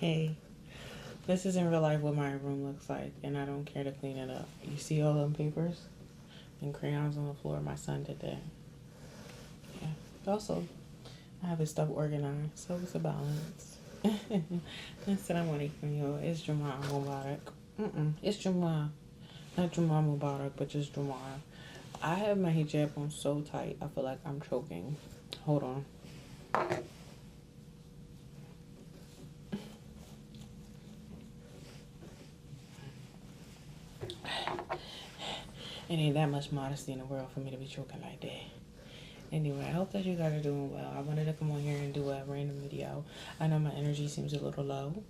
Hey, this is in real life what my room looks like, and I don't care to clean it up. You see all them papers and crayons on the floor? My son did that. Yeah. Also, I have his stuff organized, so it's a balance. Assalamu alaikum, yo. It's Jumu'ah Mubarak. It's Jumu'ah. Not Jumu'ah Mubarak, but just Jumu'ah. I have my hijab on so tight, I feel like I'm choking. Hold on. It ain't that much modesty in the world for me to be choking like that. Anyway, I hope that you guys are doing well. I wanted to come on here and do a random video. I know my energy seems a little low.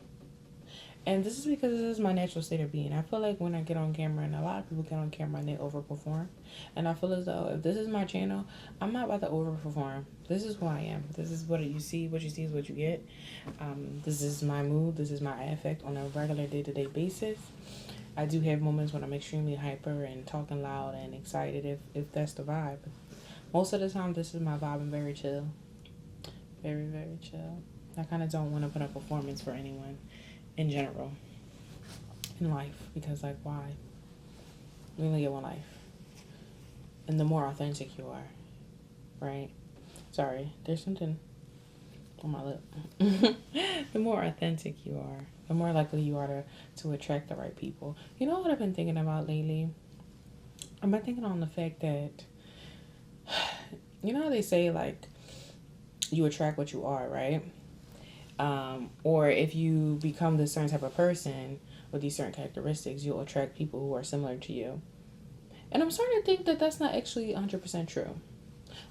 And this is because this is my natural state of being. I feel like when I get on camera, and a lot of people get on camera and they overperform. And I feel as though if this is my channel, I'm not about to overperform. This is who I am. This is what you see. What you see is what you get. This is my mood. This is my affect on a regular day-to-day basis. I do have moments when I'm extremely hyper and talking loud and excited if that's the vibe. Most of the time, this is my vibe. I'm very chill. Very, very chill. I kind of don't want to put a performance for anyone in general in life because, like, why? We only get one life. And the more authentic you are, right? Sorry, there's something on my lip. The more authentic you are, the more likely you are to attract the right people. You know what I've been thinking about lately? I've been thinking on the fact that, you know how they say, like, you attract what you are, right? Or if you become this certain type of person with these certain characteristics, you'll attract people who are similar to you. And I'm starting to think that that's not actually 100% true.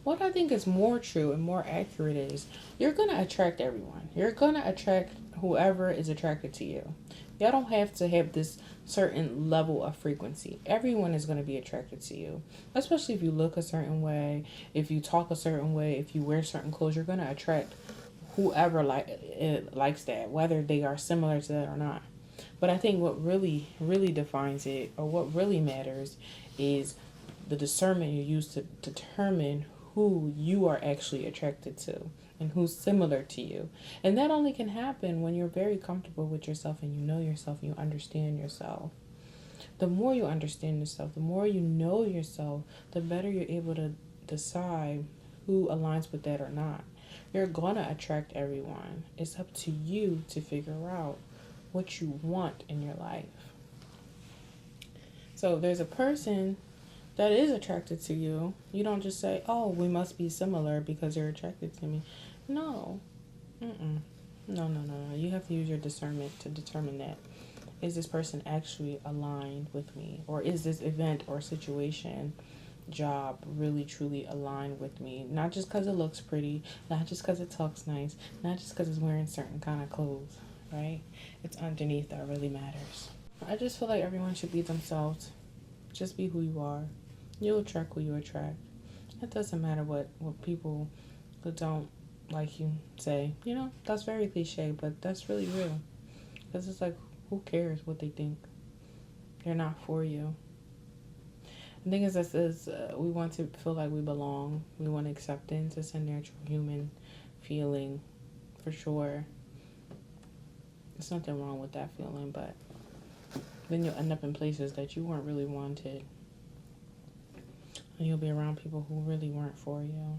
What I think is more true and more accurate is you're going to attract everyone. You're going to attract whoever is attracted to you. Y'all don't have to have this certain level of frequency. Everyone is going to be attracted to you, especially if you look a certain way, if you talk a certain way, if you wear certain clothes, you're going to attract whoever likes that, whether they are similar to that or not. But I think what really, really defines it, or what really matters, is the discernment you use to determine who you are actually attracted to and who's similar to you. And that only can happen when you're very comfortable with yourself and you know yourself and you understand yourself. The more you understand yourself, the more you know yourself, the better you're able to decide who aligns with that or not. You're going to attract everyone. It's up to you to figure out what you want in your life. So there's a person that is attracted to you. You don't just say, oh, we must be similar because you're attracted to me. No. No. You have to use your discernment to determine that. Is this person actually aligned with me? Or is this event or situation, job, really truly aligned with me? Not just because it looks pretty, not just because it talks nice, not just because it's wearing certain kind of clothes, right? It's underneath that really matters. I just feel like everyone should be themselves. Just be who you are. You'll attract who you attract. It doesn't matter what people who don't like you say. You know, that's very cliche, but that's really real. Because it's like, who cares what they think? They're not for you. The thing is, we want to feel like we belong. We want acceptance. It's a natural human feeling, for sure. There's nothing wrong with that feeling, but then you'll end up in places that you weren't really wanted. And you'll be around people who really weren't for you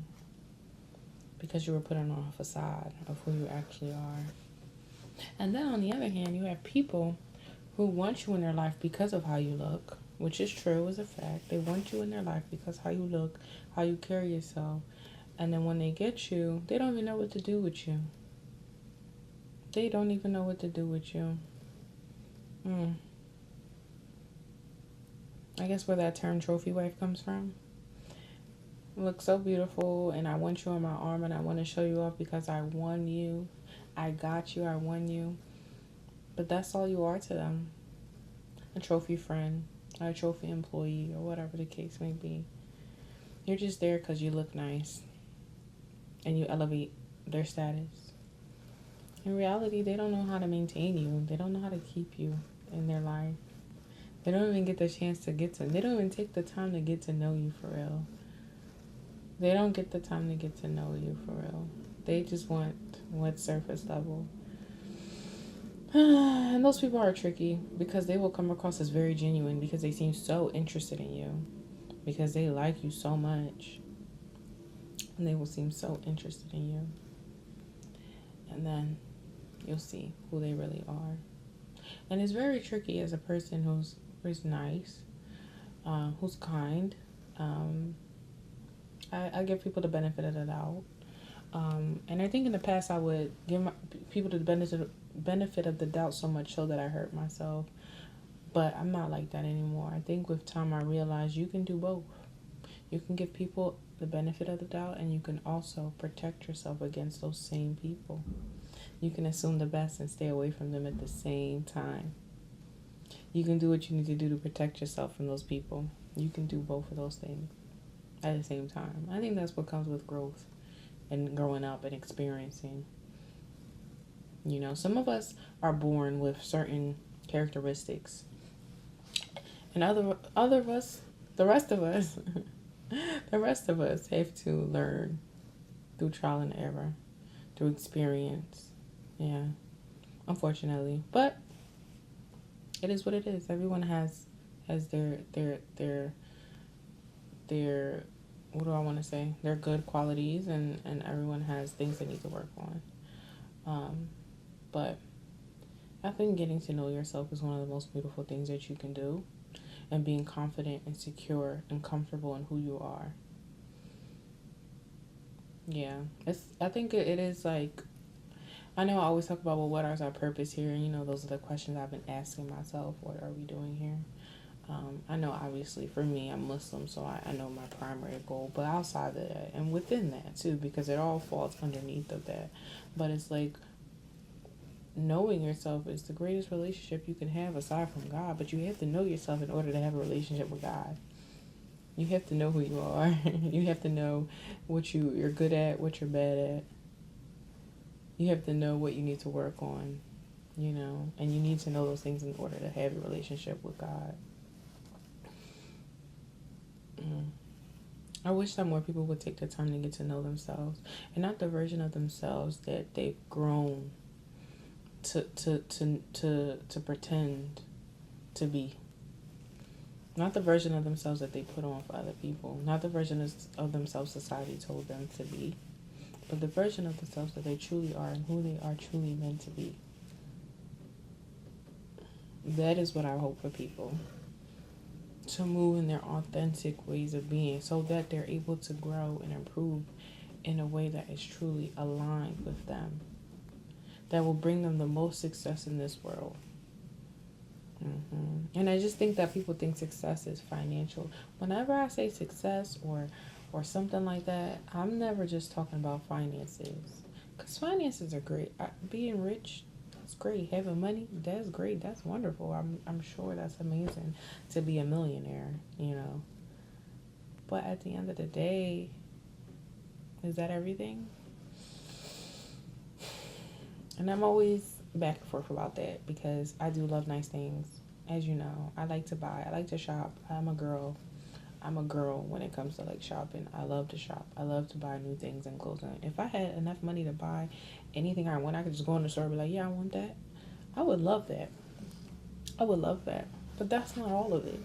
because you were putting on a facade of who you actually are. And then on the other hand, you have people who want you in their life because of how you look, which is true, is a fact. They want you in their life because how you look, how you carry yourself. And then when they get you, they don't even know what to do with you. They don't even know what to do with you. I guess where that term trophy wife comes from. You look so beautiful and I want you on my arm and I want to show you off because I won you. I got you, I won you. But that's all you are to them. A trophy friend, or a trophy employee, or whatever the case may be. You're just there because you look nice and you elevate their status. In reality, they don't know how to maintain you. They don't know how to keep you in their life. They don't even get the chance to they don't even take the time to get to know you for real. They don't get the time to get to know you for real. They just want what's surface level. And those people are tricky because they will come across as very genuine because they seem so interested in you, because they like you so much, and they will seem so interested in you. And then you'll see who they really are. And it's very tricky as a person who's nice, who's kind. I give people the benefit of the doubt. And I think in the past I would give people the benefit of the doubt so much so that I hurt myself. But I'm not like that anymore. I think with time I realized you can do both. You can give people the benefit of the doubt, and you can also protect yourself against those same people. You can assume the best and stay away from them at the same time. You can do what you need to do to protect yourself from those people. You can do both of those things at the same time. I think that's what comes with growth and growing up and experiencing. You know, some of us are born with certain characteristics, and the rest of us, the rest of us have to learn through trial and error, through experience. Yeah, unfortunately, but it is what it is. Everyone has their what do I want to say? Their good qualities, and everyone has things they need to work on. But I think getting to know yourself is one of the most beautiful things that you can do, and being confident and secure and comfortable in who you are. Yeah, I think it is like, I know I always talk about, well, what is our purpose here? And, you know, those are the questions I've been asking myself. What are we doing here? I know, obviously, for me, I'm Muslim, so I know my primary goal. But outside of that, and within that, too, because it all falls underneath of that. But it's like, knowing yourself is the greatest relationship you can have aside from God. But you have to know yourself in order to have a relationship with God. You have to know who you are. You have to know what you're good at, what you're bad at. You have to know what you need to work on, you know, and you need to know those things in order to have a relationship with God. I wish that more people would take the time to get to know themselves, and not the version of themselves that they've grown to pretend to be. Not the version of themselves that they put on for other people. Not the version of themselves society told them to be. But the version of themselves that they truly are and who they are truly meant to be. That is what I hope for people. To move in their authentic ways of being, so that they're able to grow and improve in a way that is truly aligned with them. That will bring them the most success in this world. And I just think that people think success is financial. Whenever I say success or something like that, I'm never just talking about finances. Because finances are great. Being rich, that's great. Having money, that's great. That's wonderful. I'm sure that's amazing to be a millionaire, you know. But at the end of the day, is that everything? And I'm always back and forth about that, because I do love nice things. As you know, I like to buy. I like to shop. I'm a girl when it comes to like shopping. I love to shop. I love to buy new things and clothes. And if I had enough money to buy anything I want, I could just go in the store and be like, yeah, I want that. I would love that. I would love that. But that's not all of it.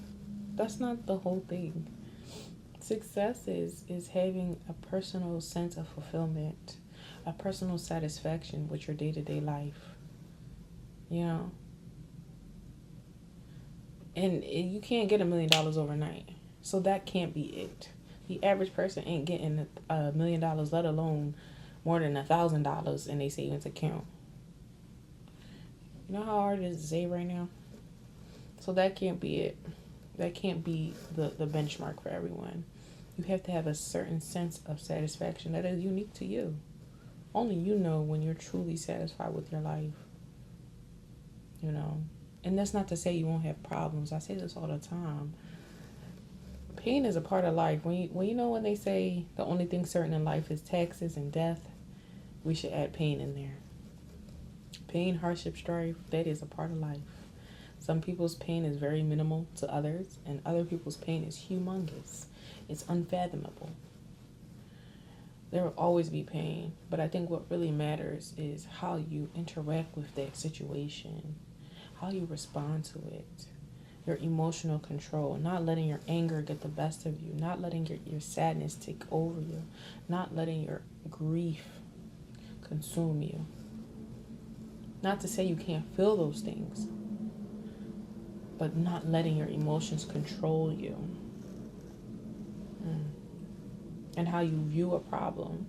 That's not the whole thing. Success is having a personal sense of fulfillment, a personal satisfaction with your day-to-day life. You know? And you can't get $1 million overnight. So that can't be it. The average person ain't getting $1 million, let alone more than $1,000 in their savings account. You know how hard it is to save right now? So that can't be it. That can't be the benchmark for everyone. You have to have a certain sense of satisfaction that is unique to you. Only you know when you're truly satisfied with your life. You know? And that's not to say you won't have problems. I say this all the time. Pain is a part of life. When they say the only thing certain in life is taxes and death, we should add pain in there. Pain, hardship, strife, that is a part of life. Some people's pain is very minimal to others, and other people's pain is humongous. It's unfathomable. There will always be pain, but I think what really matters is how you interact with that situation, how you respond to it, your emotional control, not letting your anger get the best of you, not letting your sadness take over you, not letting your grief consume you. Not to say you can't feel those things, but not letting your emotions control you. And how you view a problem,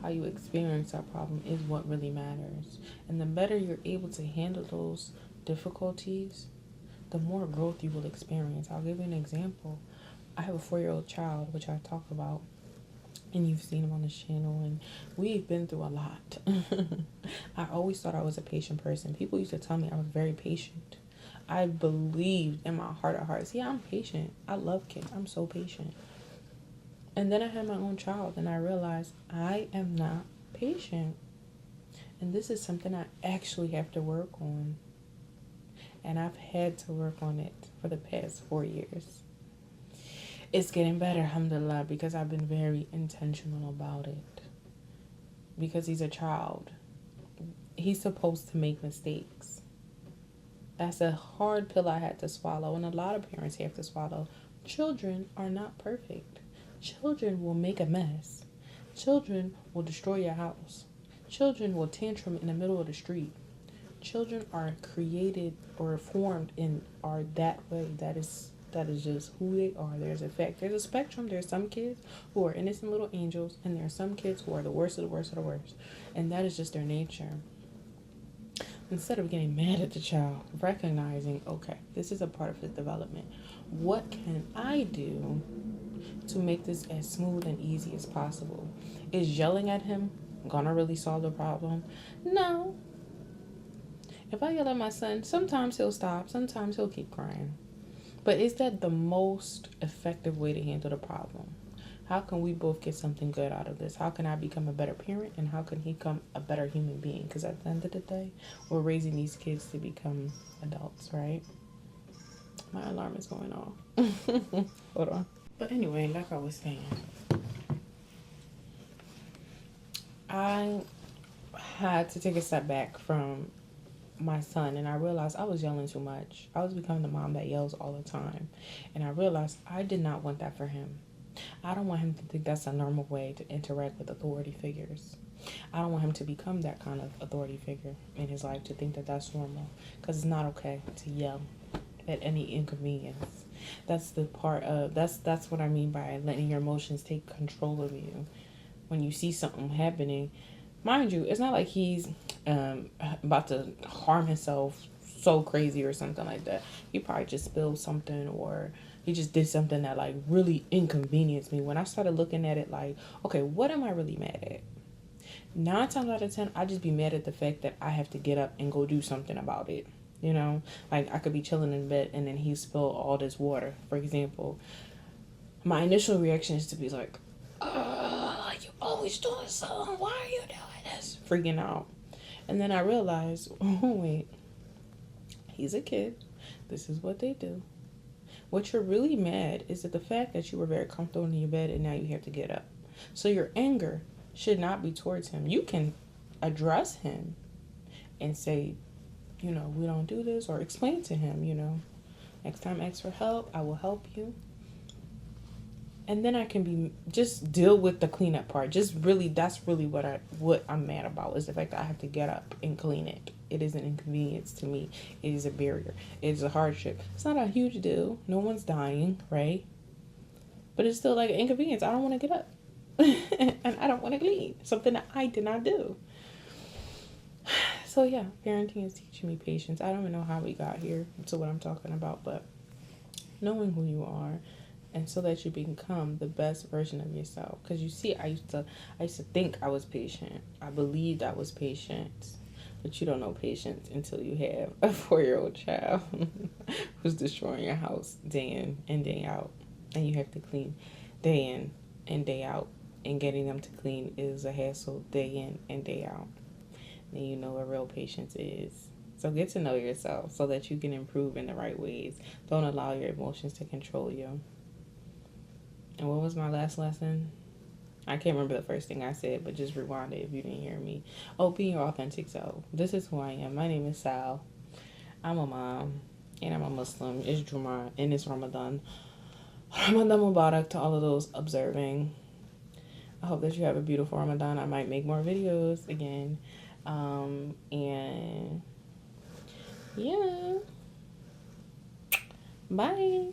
how you experience that problem is what really matters. And the better you're able to handle those difficulties, the more growth you will experience. I'll give you an example. I have a 4-year-old child, which I talk about, and you've seen him on this channel, and we've been through a lot. I always thought I was a patient person. People used to tell me I was very patient. I believed in my heart of hearts, yeah, I'm patient. I love kids. I'm so patient. And then I had my own child, and I realized I am not patient. And this is something I actually have to work on. And I've had to work on it for the past 4 years. It's getting better, alhamdulillah, because I've been very intentional about it. Because he's a child. He's supposed to make mistakes. That's a hard pill I had to swallow, and a lot of parents have to swallow. Children are not perfect. Children will make a mess. Children will destroy your house. Children will tantrum in the middle of the street. Children are created or formed and are that way. That is just who they are. There's a spectrum. There's some kids who are innocent little angels, and there are some kids who are the worst of the worst of the worst. And that is just their nature. Instead of getting mad at the child, recognizing, okay, this is a part of his development. What can I do to make this as smooth and easy as possible? Is yelling at him gonna really solve the problem? No. If I yell at my son, sometimes he'll stop, sometimes he'll keep crying. But is that the most effective way to handle the problem? How can we both get something good out of this? How can I become a better parent, and how can he become a better human being? Because at the end of the day, we're raising these kids to become adults, right? My alarm is going off. Hold on. But anyway, like I was saying, I had to take a step back from my son, and I realized I was yelling too much. I was becoming the mom that yells all the time, and I realized I did not want that for him. I don't want him to think that's a normal way to interact with authority figures. I don't want him to become that kind of authority figure in his life, to think that that's normal, because it's not okay to yell at any inconvenience. That's the part of that's what I mean by letting your emotions take control of you. When you see something happening, mind you, it's not like he's about to harm himself so crazy or something like that. He probably just spilled something, or he just did something that like really inconvenienced me. When I started looking at it like, okay, what am I really mad at? 9 times out of 10, I just be mad at the fact that I have to get up and go do something about it. You know, like I could be chilling in bed and then he spilled all this water, for example. My initial reaction is to be like, you always doing something. Why are you doing this? Freaking out. And then I realized, oh, wait, he's a kid. This is what they do. What you're really mad is at the fact that you were very comfortable in your bed and now you have to get up. So your anger should not be towards him. You can address him and say, you know, we don't do this, or explain to him, you know, next time ask for help, I will help you. And then I can just deal with the cleanup part. Just really, that's really what I'm mad about, is the fact that I have to get up and clean it. It is an inconvenience to me. It is a barrier. It is a hardship. It's not a huge deal. No one's dying, right? But it's still like an inconvenience. I don't want to get up. And I don't want to clean. Something that I did not do. So yeah, parenting is teaching me patience. I don't even know how we got here to what I'm talking about, but knowing who you are, and so that you become the best version of yourself. Because you see, I used to think I was patient. I believed I was patient. But you don't know patience until you have a 4-year-old child who's destroying your house day in and day out. And you have to clean day in and day out. And getting them to clean is a hassle day in and day out. Then you know what real patience is. So get to know yourself so that you can improve in the right ways. Don't allow your emotions to control you. And what was my last lesson? I can't remember the first thing I said, but just rewind it if you didn't hear me. Oh, being your authentic self. This is who I am. My name is Sal. I'm a mom, and I'm a Muslim. It's Jumu'ah, and it's Ramadan. Ramadan Mubarak to all of those observing. I hope that you have a beautiful Ramadan. I might make more videos again. And yeah. Bye.